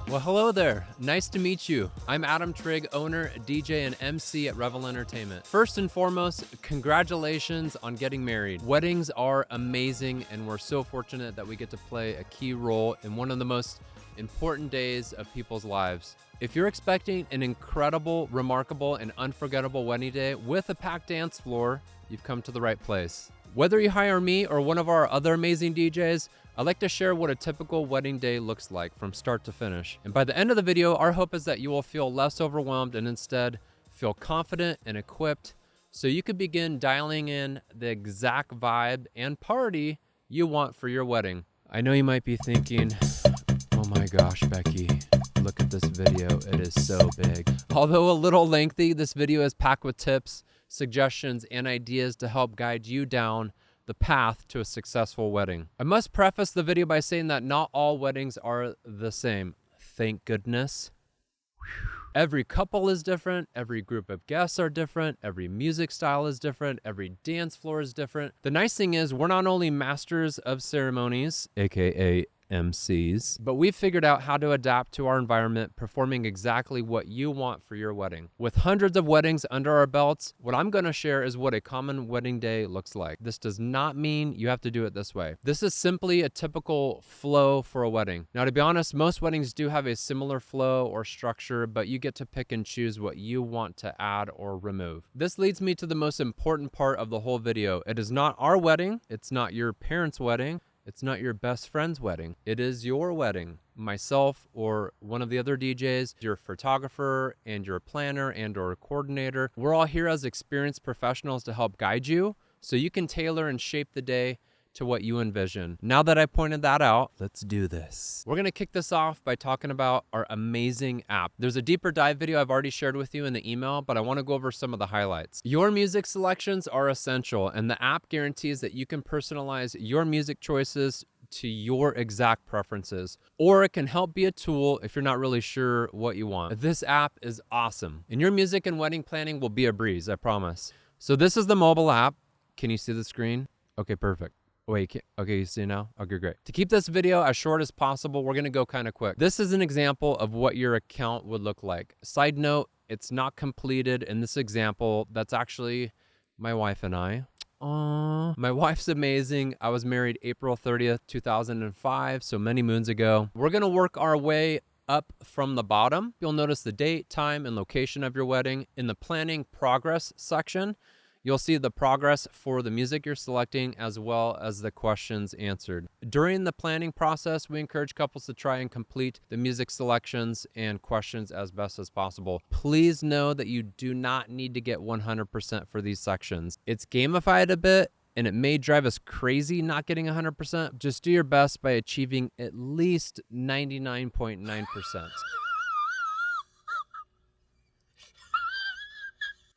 Well, hello there. Nice to meet you. I'm Adam Trigg, owner, DJ, and MC at Revel Entertainment. First and foremost, congratulations on getting married. Weddings are amazing, and we're so fortunate that we get to play a key role in one of the most important days of people's lives. If you're expecting an incredible, remarkable, and unforgettable wedding day with a packed dance floor, you've come to the right place. Whether you hire me or one of our other amazing DJs, I'd like to share what a typical wedding day looks like from start to finish. And by the end of the video, our hope is that you will feel less overwhelmed and instead feel confident and equipped so you can begin dialing in the exact vibe and party you want for your wedding. I know you might be thinking, oh my gosh, Becky, look at this video. It is so big. Although a little lengthy, this video is packed with tips, suggestions, and ideas to help guide you down the path to a successful wedding. I must preface the video by saying that not all weddings are the same. Thank goodness. Every couple is different, every group of guests are different, every music style is different, every dance floor is different. The nice thing is we're not only masters of ceremonies, aka MCs, but we've figured out how to adapt to our environment, performing exactly what you want for your wedding. With hundreds of weddings under our belts, what I'm going to share is what a common wedding day looks like. This does not mean you have to do it this way. This is simply a typical flow for a wedding. Now, to be honest, most weddings do have a similar flow or structure, but you get to pick and choose what you want to add or remove. This leads me to the most important part of the whole video. It is not our wedding. It's not your parents' wedding. It's not your best friend's wedding. It is your wedding. Myself or one of the other DJs, your photographer and your planner and or coordinator. We're all here as experienced professionals to help guide you so you can tailor and shape the day to what you envision. Now that I pointed that out, let's do this. We're gonna kick this off by talking about our amazing app. There's a deeper dive video I've already shared with you in the email, but I wanna go over some of the highlights. Your music selections are essential, and the app guarantees that you can personalize your music choices to your exact preferences, or it can help be a tool if you're not really sure what you want. This app is awesome, and your music and wedding planning will be a breeze, I promise. So this is the mobile app. Can you see the screen? Okay, perfect. Wait, okay, you see now? Okay, great. To keep this video as short as possible, we're gonna go kind of quick. This is an example of what your account would look like. Side note, it's not completed in this example. That's actually my wife and I. Aww. My wife's amazing. I was married April 30th, 2005, so many moons ago. We're gonna work our way up from the bottom. You'll notice the date, time, and location of your wedding. In the planning progress section, you'll see the progress for the music you're selecting as well as the questions answered. During the planning process, we encourage couples to try and complete the music selections and questions as best as possible. Please know that you do not need to get 100% for these sections. It's gamified a bit, and it may drive us crazy not getting 100%. Just do your best by achieving at least 99.9%.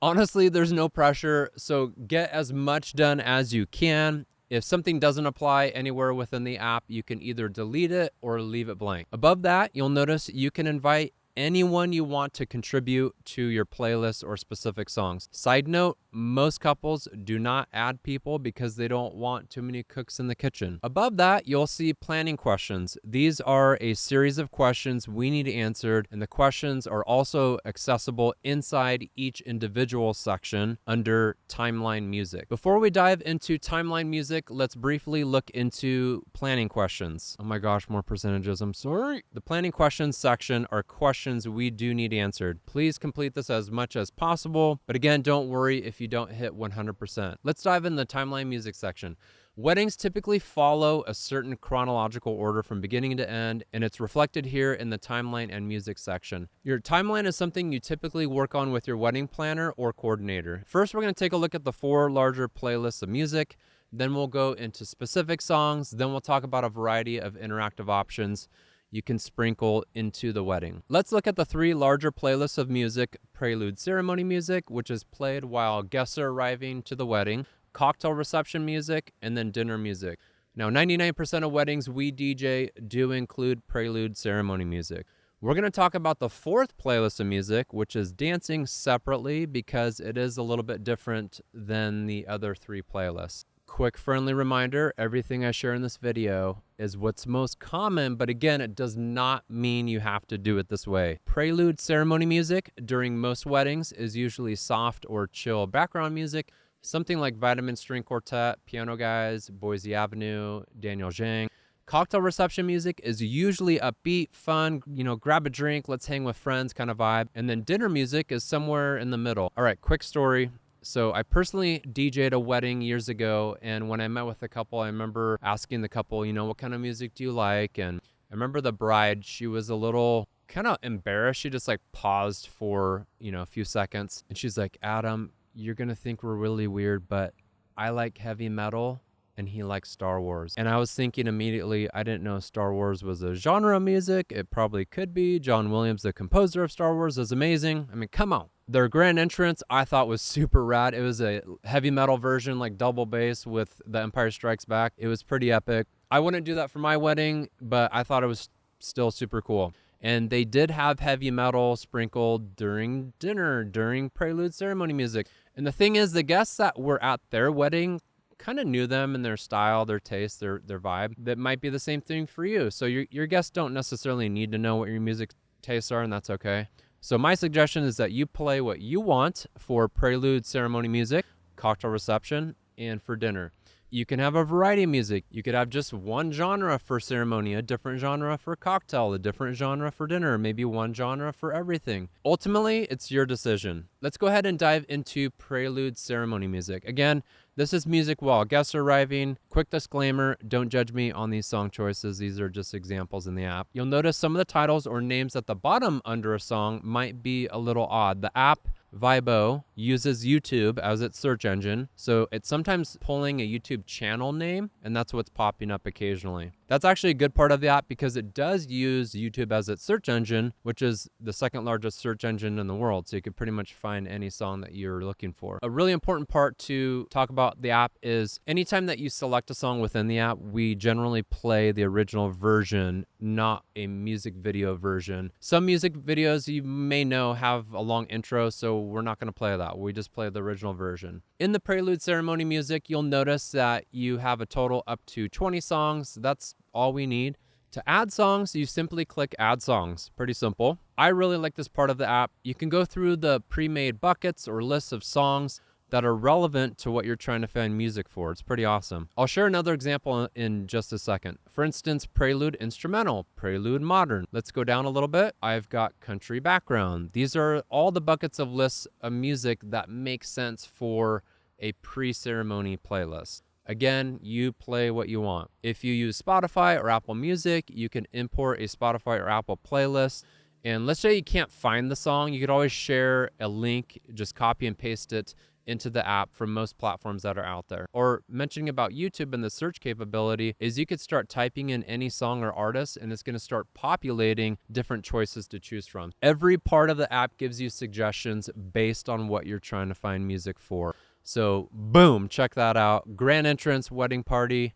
Honestly, there's no pressure, so get as much done as you can. If something doesn't apply anywhere within the app, you can either delete it or leave it blank. Above that, you'll notice you can invite anyone you want to contribute to your playlist or specific songs. Side note, most couples do not add people because they don't want too many cooks in the kitchen. Above that, you'll see planning questions. These are a series of questions we need answered, and the questions are also accessible inside each individual section under timeline music. Before we dive into timeline music, let's briefly look into planning questions. Oh my gosh, more percentages, I'm sorry. The planning questions section are questions we do need answered. Please complete this as much as possible, but again, don't worry if you don't hit 100%. Let's dive in the timeline music section. Weddings typically follow a certain chronological order from beginning to end, and it's reflected here in the timeline and music section. Your timeline is something you typically work on with your wedding planner or coordinator. First, we're going to take a look at the 4 larger playlists of music. Then we'll go into specific songs. Then we'll talk about a variety of interactive options you can sprinkle into the wedding. Let's look at the 3 larger playlists of music: prelude ceremony music, which is played while guests are arriving to the wedding, cocktail reception music, and then dinner music. Now, 99% of weddings we DJ do include prelude ceremony music. We're going to talk about the 4th playlist of music, which is dancing separately because it is a little bit different than the other 3 playlists. Quick friendly reminder, everything I share in this video is what's most common, but again, it does not mean you have to do it this way. Prelude ceremony music during most weddings is usually soft or chill background music, something like Vitamin String Quartet, Piano Guys, Boise Avenue, Daniel Zhang. Cocktail reception music is usually upbeat, fun, grab a drink, let's hang with friends kind of vibe. And then dinner music is somewhere in the middle. All right, quick story. So I personally DJ'd a wedding years ago, and when I met with the couple, I remember asking the couple, what kind of music do you like? And I remember the bride, she was a little kind of embarrassed. She just paused for, a few seconds. And she's like, Adam, you're going to think we're really weird, but I like heavy metal and he likes Star Wars. And I was thinking immediately, I didn't know Star Wars was a genre of music. It probably could be. John Williams, the composer of Star Wars, is amazing. I mean, come on. Their grand entrance I thought was super rad. It was a heavy metal version, double bass with The Empire Strikes Back. It was pretty epic. I wouldn't do that for my wedding, but I thought it was still super cool. And they did have heavy metal sprinkled during dinner, during prelude ceremony music. And the thing is, the guests that were at their wedding kind of knew them and their style, their taste, their vibe. That might be the same thing for you. So your guests don't necessarily need to know what your music tastes are, and that's okay. So my suggestion is that you play what you want for prelude ceremony music, cocktail reception, and for dinner. You can have a variety of music. You could have just one genre for ceremony, a different genre for cocktail, a different genre for dinner, maybe one genre for everything. Ultimately, it's your decision. Let's go ahead and dive into prelude ceremony music. Again, this is music while guests are arriving. Quick disclaimer, don't judge me on these song choices. These are just examples in the app. You'll notice some of the titles or names at the bottom under a song might be a little odd. The app Vibo uses YouTube as its search engine, so it's sometimes pulling a YouTube channel name, and that's what's popping up occasionally. That's actually a good part of the app because it does use YouTube as its search engine, which is the second largest search engine in the world, so you could pretty much find any song that you're looking for. A really important part to talk about the app is anytime that you select a song within the app, we generally play the original version, not a music video version. Some music videos you may know have a long intro, so we're not going to play that. We just play the original version. In the prelude ceremony music, you'll notice that you have a total up to 20 songs. That's all we need. To add songs, you simply click Add Songs. Pretty simple. I really like this part of the app. You can go through the pre-made buckets or lists of songs that are relevant to what you're trying to find music for. It's pretty awesome. I'll share another example in just a second. For instance, prelude instrumental, prelude modern. Let's go down a little bit. I've got country background. These are all the buckets of lists of music that make sense for a pre-ceremony playlist. Again, you play what you want. If you use Spotify or Apple Music, you can import a Spotify or Apple playlist. And let's say you can't find the song, you could always share a link, just copy and paste it into the app from most platforms that are out there. Or mentioning about YouTube and the search capability is you could start typing in any song or artist and it's going to start populating different choices to choose from. Every part of the app gives you suggestions based on what you're trying to find music for. So boom, check that out. Grand entrance, wedding party,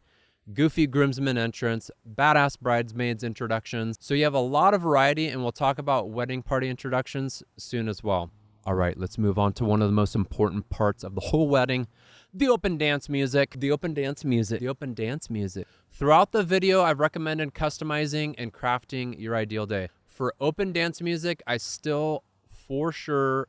goofy groomsmen entrance, badass bridesmaids introductions. So you have a lot of variety, and we'll talk about wedding party introductions soon as well. All right, let's move on to one of the most important parts of the whole wedding, the open dance music. The open dance music. The open dance music. Throughout the video, I've recommended customizing and crafting your ideal day. For open dance music, we still for sure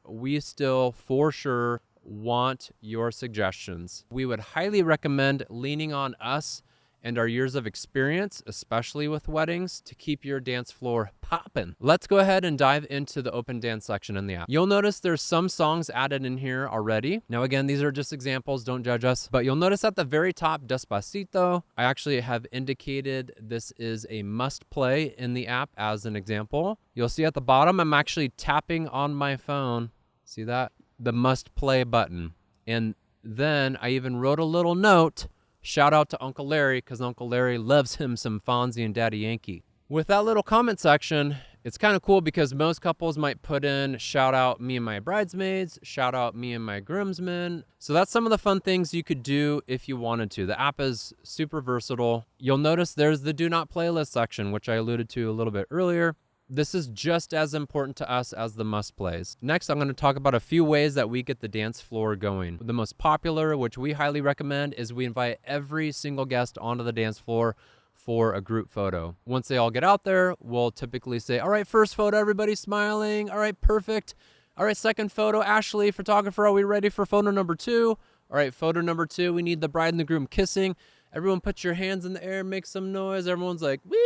want your suggestions. We would highly recommend leaning on us and our years of experience, especially with weddings, to keep your dance floor popping. Let's go ahead and dive into the open dance section in the app. You'll notice there's some songs added in here already. Now again, these are just examples, don't judge us, but you'll notice at the very top, Despacito. I actually have indicated this is a must play in the app as an example. You'll see at the bottom, I'm actually tapping on my phone. See that? The must play button. And then I even wrote a little note. Shout out to Uncle Larry, because Uncle Larry loves him some Fonzie and Daddy Yankee. With that little comment section, it's kind of cool because most couples might put in, shout out me and my bridesmaids, shout out me and my groomsmen. So that's some of the fun things you could do if you wanted to. The app is super versatile. You'll notice there's the do not playlist section, which I alluded to a little bit earlier. This is just as important to us as the must plays. Next, I'm going to talk about a few ways that we get the dance floor going. The most popular, which we highly recommend, is we invite every single guest onto the dance floor for a group photo. Once they all get out there, we'll typically say, all right, first photo, everybody smiling. All right, perfect. All right, second photo, Ashley, photographer, are we ready for photo number 2? All right, photo number 2, we need the bride and the groom kissing. Everyone put your hands in the air, make some noise. Everyone's like, wee!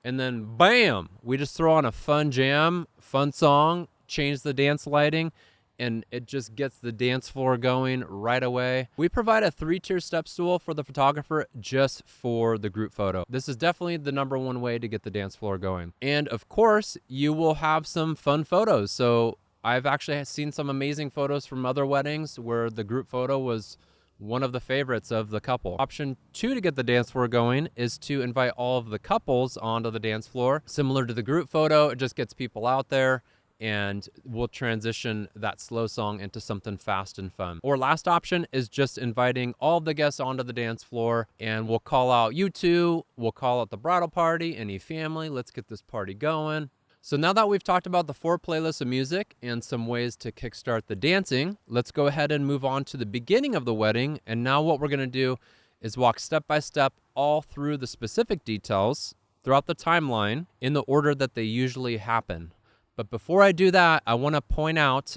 And then bam, we just throw on a fun jam, fun song, change the dance lighting, and it just gets the dance floor going right away. We provide a 3-tier step stool for the photographer just for the group photo. This is definitely the #1 way to get the dance floor going. And of course, you will have some fun photos. So I've actually seen some amazing photos from other weddings where the group photo was one of the favorites of the couple. Option 2 to get the dance floor going is to invite all of the couples onto the dance floor. Similar to the group photo, it just gets people out there, and we'll transition that slow song into something fast and fun. Or last option is just inviting all of the guests onto the dance floor, and we'll call out you two, we'll call out the bridal party, any family, let's get this party going. So now that we've talked about the 4 playlists of music and some ways to kickstart the dancing, let's go ahead and move on to the beginning of the wedding. And now what we're gonna do is walk step by step all through the specific details throughout the timeline in the order that they usually happen. But before I do that, I wanna point out,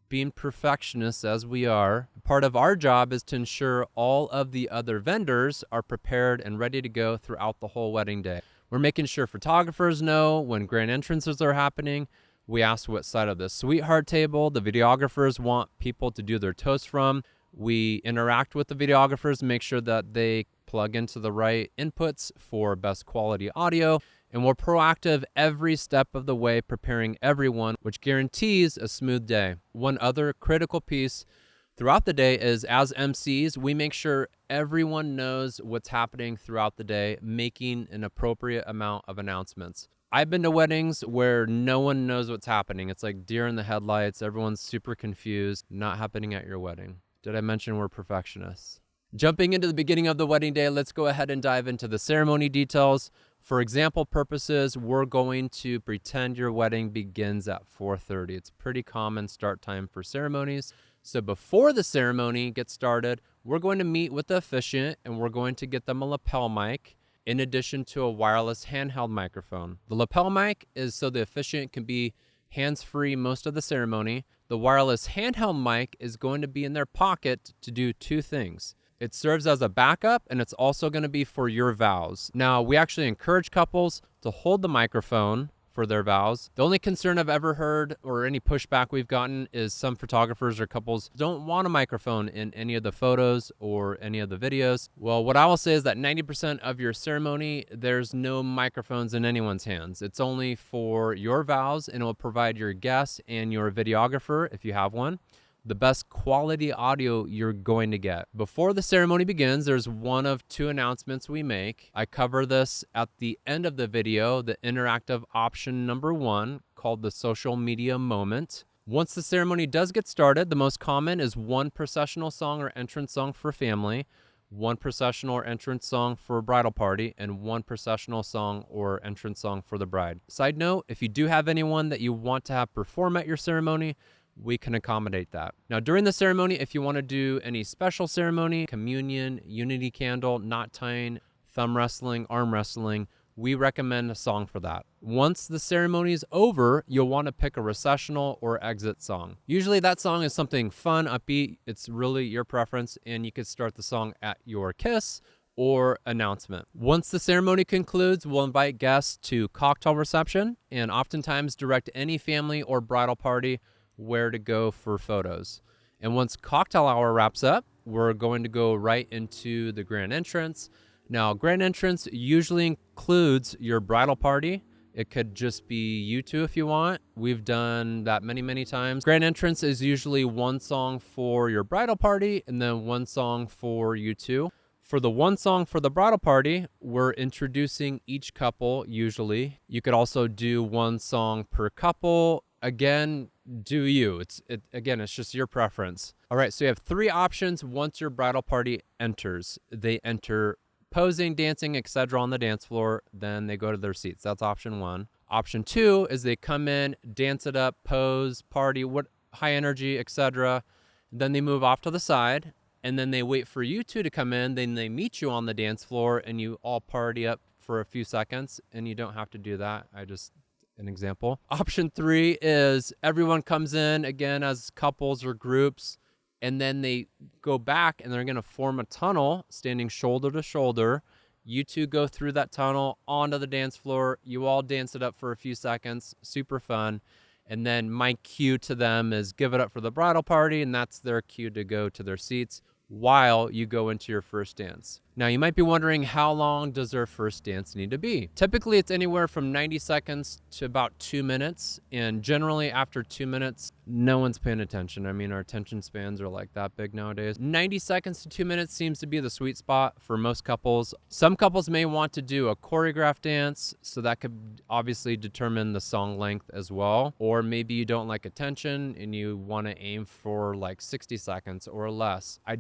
being perfectionists as we are, part of our job is to ensure all of the other vendors are prepared and ready to go throughout the whole wedding day. We're making sure photographers know when grand entrances are happening. We ask what side of the sweetheart table the videographers want people to do their toast from. We interact with the videographers, make sure that they plug into the right inputs for best quality audio. And we're proactive every step of the way, preparing everyone, which guarantees a smooth day. One other critical piece throughout the day is, as MCs, we make sure everyone knows what's happening throughout the day, making an appropriate amount of announcements. I've been to weddings where no one knows what's happening. It's like deer in the headlights. Everyone's super confused. Not happening at your wedding. Did I mention we're perfectionists? Jumping into the beginning of the wedding day, let's go ahead and dive into the ceremony details. For example purposes, we're going to pretend your wedding begins at 4:30. It's pretty common start time for ceremonies. So before the ceremony gets started, we're going to meet with the officiant and we're going to get them a lapel mic in addition to a wireless handheld microphone. The lapel mic is so the officiant can be hands-free most of the ceremony. The wireless handheld mic is going to be in their pocket to do 2 things. It serves as a backup, and it's also going to be for your vows. Now, we actually encourage couples to hold the microphone for their vows. The only concern I've ever heard or any pushback we've gotten is some photographers or couples don't want a microphone in any of the photos or any of the videos. Well, what I will say is that 90% of your ceremony, there's no microphones in anyone's hands. It's only for your vows, and it will provide your guests and your videographer, if you have one, the best quality audio you're going to get. Before the ceremony begins, there's one of 2 announcements we make. I cover this at the end of the video, the interactive option number 1, called the social media moment. Once the ceremony does get started, the most common is 1 processional song or entrance song for family, 1 processional or entrance song for a bridal party, and 1 processional song or entrance song for the bride. Side note, if you do have anyone that you want to have perform at your ceremony, we can accommodate that. Now, during the ceremony, if you want to do any special ceremony, communion, unity candle, knot tying, thumb wrestling, arm wrestling, we recommend a song for that. Once the ceremony is over, you'll want to pick a recessional or exit song. Usually that song is something fun, upbeat. It's really your preference, and you could start the song at your kiss or announcement. Once the ceremony concludes, we'll invite guests to cocktail reception and oftentimes direct any family or bridal party where to go for photos. And once cocktail hour wraps up, we're going to go right into the grand entrance. Now, grand entrance usually includes your bridal party. It could just be you two if you want. We've done that many times. Grand entrance is usually 1 song for your bridal party and then 1 song for you two. For the 1 song for the bridal party, we're introducing each couple usually. You could also do 1 song per couple. Again, do you. It's just your preference. All right, so you have 3 options once your bridal party enters. They enter posing, dancing, etc. on the dance floor, then they go to their seats. That's option 1. Option 2 is they come in, dance it up, pose, party, what high energy, etc. Then they move off to the side, and then they wait for you two to come in. Then they meet you on the dance floor, and you all party up for a few seconds. And you don't have to do that. An example. Option 3 is everyone comes in again as couples or groups, and then they go back and they're going to form a tunnel standing shoulder to shoulder. You two go through that tunnel onto the dance floor. You all dance it up for a few seconds. Super fun. And then my cue to them is give it up for the bridal party, and that's their cue to go to their seats while you go into your first dance. Now, you might be wondering, how long does their first dance need to be? Typically, it's anywhere from 90 seconds to about 2 minutes. And generally, after 2 minutes, no one's paying attention. I mean, our attention spans are like that big nowadays. 90 seconds to 2 minutes seems to be the sweet spot for most couples. Some couples may want to do a choreographed dance, so that could obviously determine the song length as well. Or maybe you don't like attention and you want to aim for like 60 seconds or less. We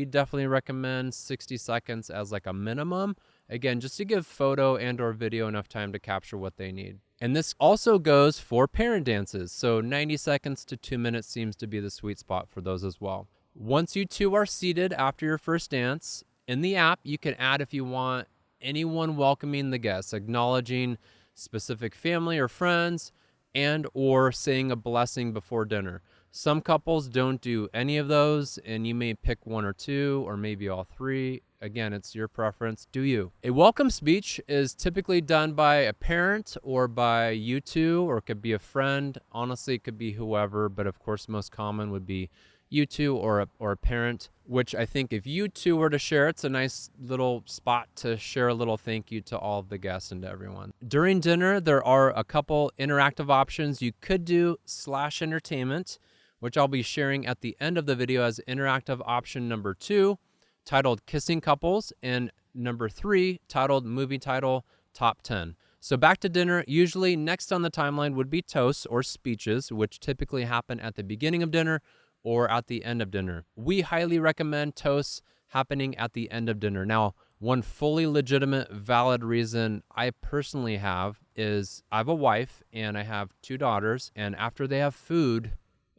definitely recommend 60 seconds as like a minimum. Again, just to give photo and or video enough time to capture what they need. And this also goes for parent dances. So 90 seconds to 2 minutes seems to be the sweet spot for those as well. Once you two are seated after your first dance, in the app, you can add, if you want, anyone welcoming the guests, acknowledging specific family or friends, and or saying a blessing before dinner. Some couples don't do any of those, and you may pick 1 or 2 or maybe all 3. Again, it's your preference. Do you? A welcome speech is typically done by a parent or by you two, or it could be a friend. Honestly, it could be whoever, but of course, most common would be you two or a parent, which I think if you two were to share, it's a nice little spot to share a little thank you to all of the guests and to everyone. During dinner, there are a couple interactive options you could do / entertainment, which I'll be sharing at the end of the video as interactive option number 2, titled Kissing Couples, and number 3, titled Movie Title Top 10. So back to dinner. Usually next on the timeline would be toasts or speeches, which typically happen at the beginning of dinner or at the end of dinner. We highly recommend toasts happening at the end of dinner. Now, one fully legitimate, valid reason I personally have is I have a wife and I have 2 daughters, and after they have food,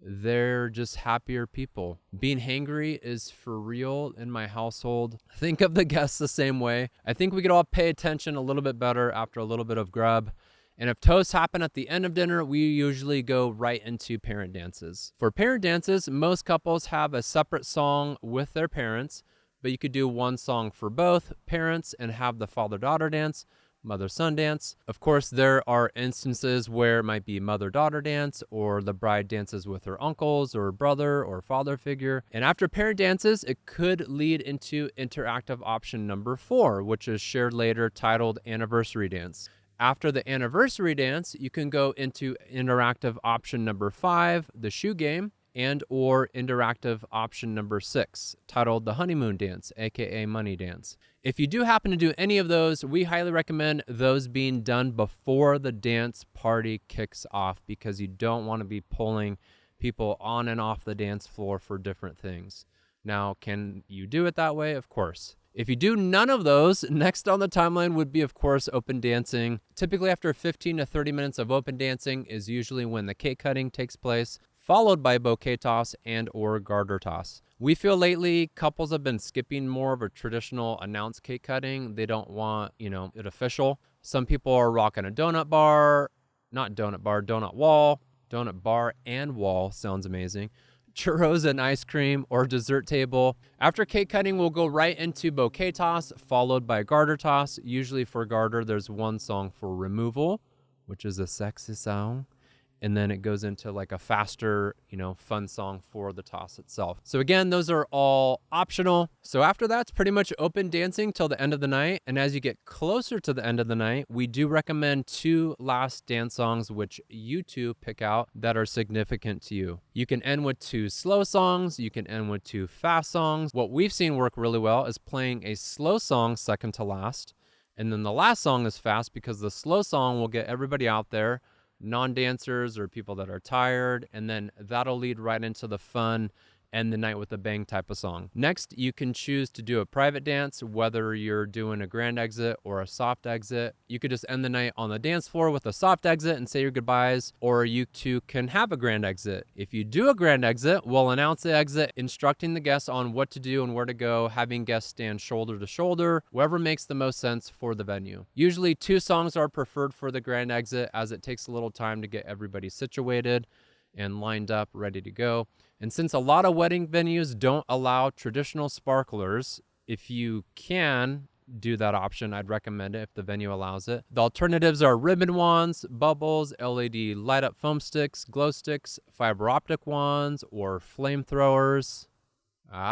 they're just happier people. Being hangry is for real in my household. Think of the guests the same way. I think we could all pay attention a little bit better after a little bit of grub. And if toasts happen at the end of dinner, we usually go right into parent dances. For parent dances, most couples have a separate song with their parents, but you could do one song for both parents and have the father-daughter dance, mother-son dance. Of course, there are instances where it might be mother-daughter dance, or the bride dances with her uncles or brother or father figure. And after parent dances, it could lead into interactive option number 4, which is shared later, titled Anniversary Dance. After the anniversary dance, you can go into interactive option number 5, the shoe game, and or interactive option number 6, titled the honeymoon dance, aka money dance. If you do happen to do any of those, we highly recommend those being done before the dance party kicks off, because you don't want to be pulling people on and off the dance floor for different things. Now, can you do it that way? Of course. If you do none of those, next on the timeline would be, of course, open dancing. Typically after 15 to 30 minutes of open dancing is usually when the cake cutting takes place, followed by bouquet toss and or garter toss. We feel lately couples have been skipping more of a traditional announced cake cutting. They don't want, it official. Some people are rocking a donut bar, donut wall. Donut bar and wall sounds amazing. Churros and ice cream or dessert table. After cake cutting, we'll go right into bouquet toss, followed by garter toss. Usually for garter, there's one song for removal, which is a sexy song. And then it goes into like a faster, fun song for the toss itself. So again, those are all optional. So after that, it's pretty much open dancing till the end of the night. And as you get closer to the end of the night, we do recommend 2 last dance songs, which you two pick out that are significant to you. You can end with 2 slow songs. You can end with 2 fast songs. What we've seen work really well is playing a slow song second to last. And then the last song is fast, because the slow song will get everybody out there, non-dancers or people that are tired, and then that'll lead right into the fun end the night with a bang type of song. Next, you can choose to do a private dance, whether you're doing a grand exit or a soft exit. You could just end the night on the dance floor with a soft exit and say your goodbyes, or you two can have a grand exit. If you do a grand exit, we'll announce the exit, instructing the guests on what to do and where to go, having guests stand shoulder to shoulder, wherever makes the most sense for the venue. Usually 2 songs are preferred for the grand exit, as it takes a little time to get everybody situated and lined up, ready to go. And since a lot of wedding venues don't allow traditional sparklers, if you can do that option, I'd recommend it if the venue allows it. The alternatives are ribbon wands, bubbles, LED light up foam sticks, glow sticks, fiber optic wands, or flamethrowers.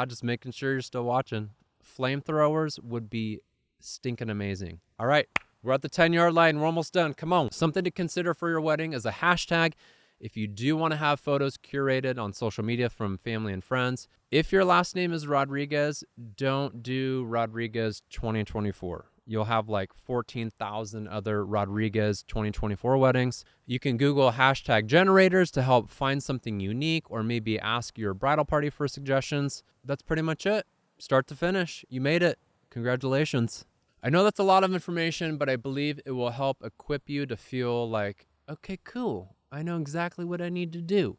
Just making sure you're still watching. Flamethrowers would be stinking amazing. All right, we're at the 10-yard line. We're almost done. Come on. Something to consider for your wedding is a hashtag. If you do want to have photos curated on social media from family and friends, if your last name is Rodriguez, don't do Rodriguez 2024. You'll have like 14,000 other Rodriguez 2024 weddings. You can Google hashtag generators to help find something unique, or maybe ask your bridal party for suggestions. That's pretty much it. Start to finish. You made it. Congratulations. I know that's a lot of information, but I believe it will help equip you to feel like, okay, cool. I know exactly what I need to do.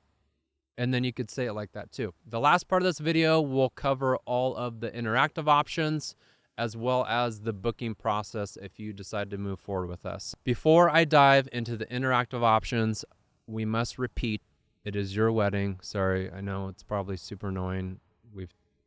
And then you could say it like that too. The last part of this video will cover all of the interactive options, as well as the booking process if you decide to move forward with us. Before I dive into the interactive options, we must repeat, it is your wedding. Sorry, I know it's probably super annoying.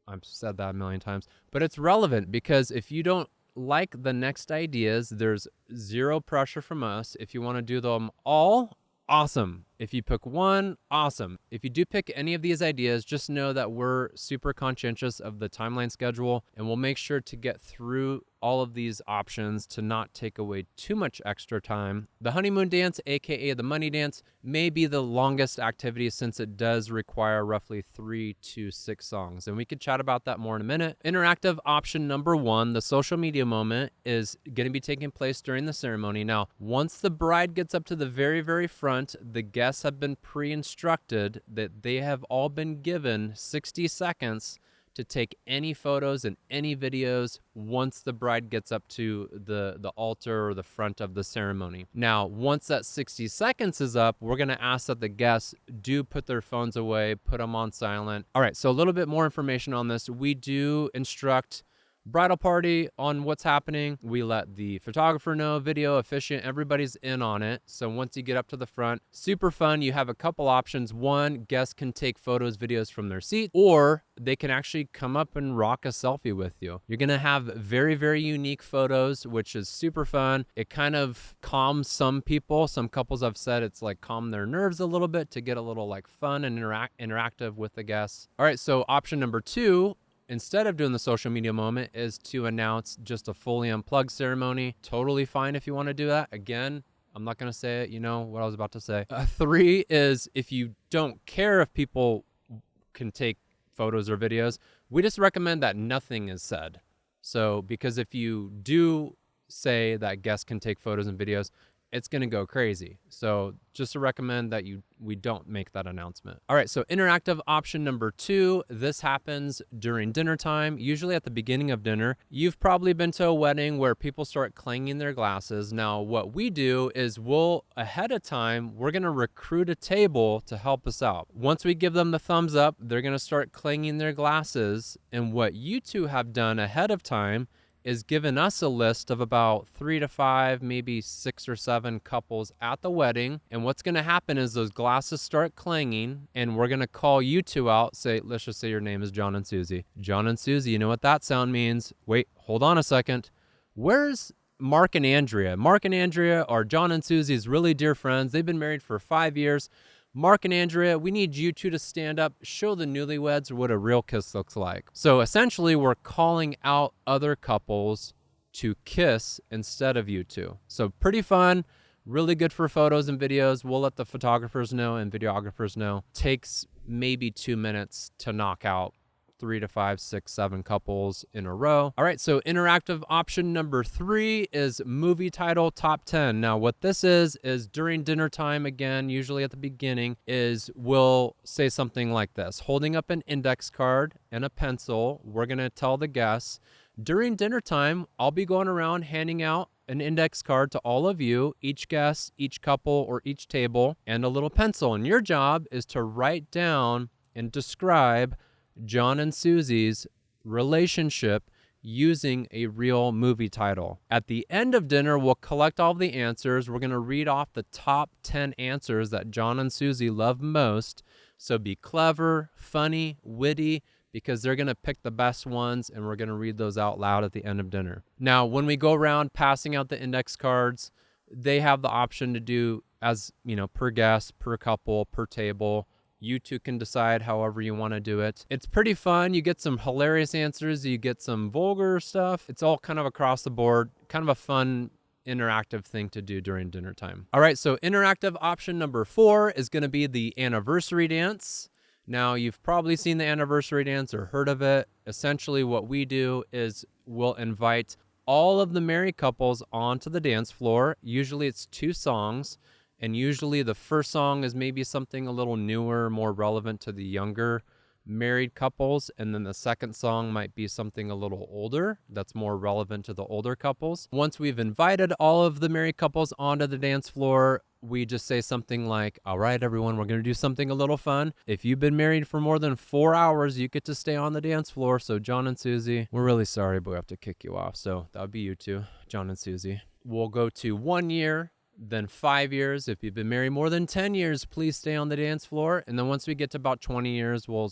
I've said that a million times, but it's relevant because if you don't like the next ideas, there's zero pressure from us. If you want to do them all, awesome. If you pick one, awesome. If you do pick any of these ideas, just know that we're super conscientious of the timeline schedule, and we'll make sure to get through all of these options to not take away too much extra time. The honeymoon dance, aka the money dance, may be the longest activity since it does require roughly 3 to 6 songs, and we could chat about that more in a minute. Interactive option number 1, the social media moment, is going to be taking place during the ceremony. Now, once the bride gets up to the very, very front, the guests have been pre-instructed that they have all been given 60 seconds to take any photos and any videos once the bride gets up to the altar or the front of the ceremony. Now, once that 60 seconds is up, we're gonna ask that the guests do put their phones away, put them on silent. All right, so a little bit more information on this. We do instruct bridal party on what's happening. We let the photographer know, video, officiant, everybody's in on it. So once you get up to the front, super fun. You have a couple options. One, guests can take photos, videos from their seat, or they can actually come up and rock a selfie with you. You're gonna have very, very unique photos, which is super fun. It kind of calms some people. Some couples have said it's like calm their nerves a little bit to get a little like fun and interactive with the guests. All right, so option number 2, instead of doing the social media moment, is to announce just a fully unplugged ceremony. Totally fine if you want to do that. Again, I'm not going to say it. You know what I was about to say. 3 is if you don't care if people can take photos or videos, we just recommend that nothing is said. So, because if you do say that guests can take photos and videos, it's going to go crazy. So just to recommend that we don't make that announcement. All right, so interactive option number 2, this happens during dinner time, usually at the beginning of dinner. You've probably been to a wedding where people start clanging their glasses. Now, what we do is ahead of time, we're going to recruit a table to help us out. Once we give them the thumbs up, they're going to start clanging their glasses. And what you two have done ahead of time is given us a list of about 3 to 5, maybe 6 or 7 couples at the wedding. And what's gonna happen is those glasses start clanging, and we're gonna call you two out. Let's just say your name is John and Susie. John and Susie, you know what that sound means. Wait, hold on a second. Where's Mark and Andrea? Mark and Andrea are John and Susie's really dear friends. They've been married for 5 years. Mark and Andrea, we need you two to stand up, show the newlyweds what a real kiss looks like. So essentially, we're calling out other couples to kiss instead of you two. So pretty fun, really good for photos and videos. We'll let the photographers know and videographers know. Takes maybe 2 minutes to knock out 3 to 5, 6, 7 couples in a row. All right, so interactive option number 3 is movie title top 10. Now, what this is during dinner time, again, usually at the beginning, is we'll say something like this. Holding up an index card and a pencil, we're going to tell the guests, during dinner time, I'll be going around handing out an index card to all of you, each guest, each couple, or each table, and a little pencil. And your job is to write down and describe John and Susie's relationship using a real movie title. At the end of dinner, we'll collect all the answers. We're going to read off the top 10 answers that John and Susie love most. So be clever, funny, witty, because they're going to pick the best ones, and we're going to read those out loud at the end of dinner. Now, when we go around passing out the index cards, they have the option to do as, per guest, per couple, per table. You two can decide however you want to do it. It's pretty fun. You get some hilarious answers. You get some vulgar stuff. It's all kind of across the board, kind of a fun interactive thing to do during dinner time. All right, so interactive option number 4 is going to be the anniversary dance. Now, you've probably seen the anniversary dance or heard of it. Essentially, what we do is we'll invite all of the married couples onto the dance floor. Usually it's 2 songs, and usually the first song is maybe something a little newer, more relevant to the younger married couples, and then the second song might be something a little older that's more relevant to the older couples. Once we've invited all of the married couples onto the dance floor, we just say something like, all right, everyone, we're going to do something a little fun. If you've been married for more than 4 hours, you get to stay on the dance floor. So John and Susie, we're really sorry, but we have to kick you off. So that would be you two, John and Susie. We'll go to 1 year, then 5 years. If you've been married more than 10 years, please stay on the dance floor. And then once we get to about 20 years, we'll,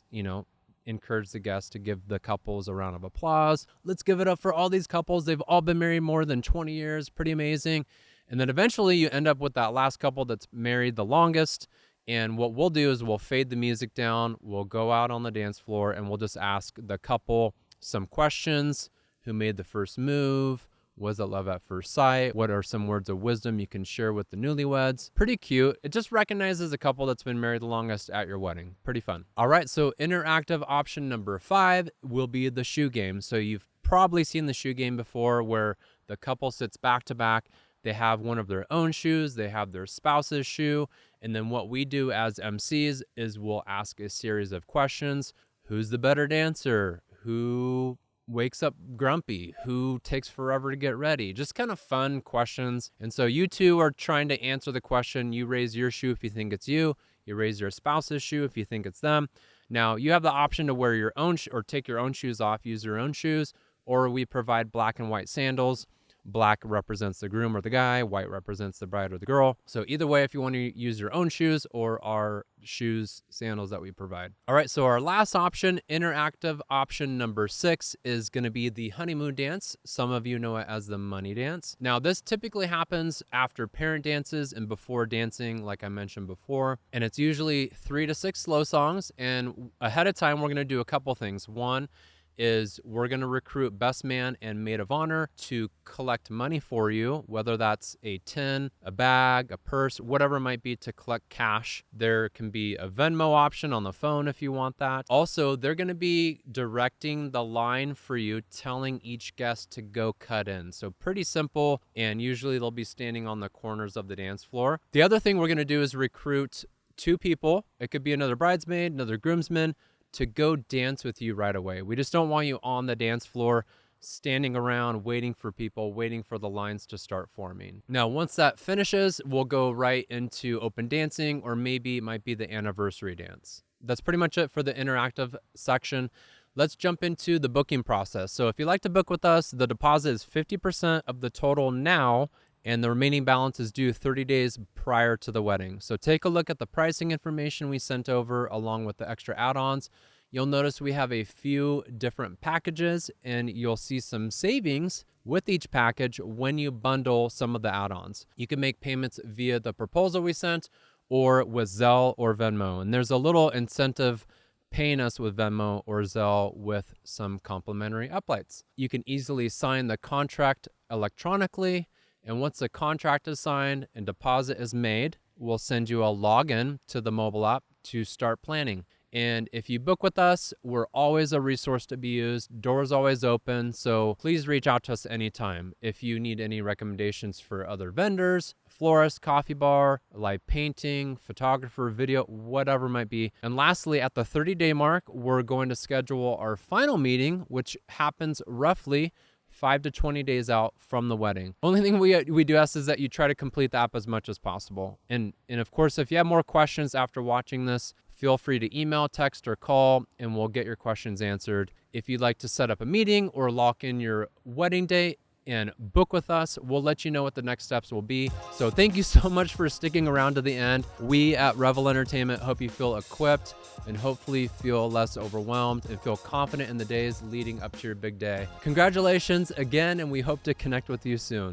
encourage the guests to give the couples a round of applause. Let's give it up for all these couples. They've all been married more than 20 years. Pretty amazing. And then eventually you end up with that last couple that's married the longest. And what we'll do is we'll fade the music down. We'll go out on the dance floor and we'll just ask the couple some questions. Who made the first move? Was it love at first sight? What are some words of wisdom you can share with the newlyweds? Pretty cute. It just recognizes a couple that's been married the longest at your wedding. Pretty fun. All right, so interactive option number 5 will be the shoe game. So you've probably seen the shoe game before where the couple sits back to back. They have one of their own shoes. They have their spouse's shoe. And then what we do as MCs is we'll ask a series of questions. Who's the better dancer? Who wakes up grumpy? Who takes forever to get ready? Just kind of fun questions. And so you two are trying to answer the question. You raise your shoe if you think it's you. You raise your spouse's shoe if you think it's them. Now, you have the option to wear your own or take your own shoes off, use your own shoes, or we provide black and white sandals. Black represents the groom or the guy, white represents the bride or the girl. So either way, if you want to use your own shoes or our shoes, sandals that we provide. All right, so our last option, interactive option number 6, is going to be the honeymoon dance. Some of you know it as the money dance. Now, this typically happens after parent dances and before dancing, like I mentioned before. And it's usually 3 to 6 slow songs. And ahead of time, we're going to do a couple things. One is we're going to recruit best man and maid of honor to collect money for you, whether that's a tin, a bag, a purse, whatever it might be, to collect cash. There can be a Venmo option on the phone if you want that. Also, they're going to be directing the line for you, telling each guest to go cut in. So pretty simple, and usually they'll be standing on the corners of the dance floor. The other thing we're going to do is recruit 2 people. It could be another bridesmaid, another groomsman, to go dance with you right away. We just don't want you on the dance floor standing around waiting for people, waiting for the lines to start forming. Now, once that finishes, we'll go right into open dancing, or maybe it might be the anniversary dance. That's pretty much it for the interactive section. Let's jump into the booking process. So if you'd like to book with us, the deposit is 50% of the total now, and the remaining balance is due 30 days prior to the wedding. So take a look at the pricing information we sent over along with the extra add-ons. You'll notice we have a few different packages, and you'll see some savings with each package when you bundle some of the add-ons. You can make payments via the proposal we sent or with Zelle or Venmo. And there's a little incentive paying us with Venmo or Zelle with some complimentary uplights. You can easily sign the contract electronically. And once the contract is signed and deposit is made, we'll send you a login to the mobile app to start planning. And if you book with us, we're always a resource to be used. Doors always open. So please reach out to us anytime. If you need any recommendations for other vendors, florist, coffee bar, live painting, photographer, video, whatever it might be. And lastly, at the 30-day mark, we're going to schedule our final meeting, which happens roughly 5 to 20 days out from the wedding. Only thing we do ask is that you try to complete the app as much as possible. And of course, if you have more questions after watching this, feel free to email, text, or call, and we'll get your questions answered. If you'd like to set up a meeting or lock in your wedding date and book with us, we'll let you know what the next steps will be. So thank you so much for sticking around to the end. We at Revel Entertainment hope you feel equipped and hopefully feel less overwhelmed and feel confident in the days leading up to your big day. Congratulations again, and we hope to connect with you soon.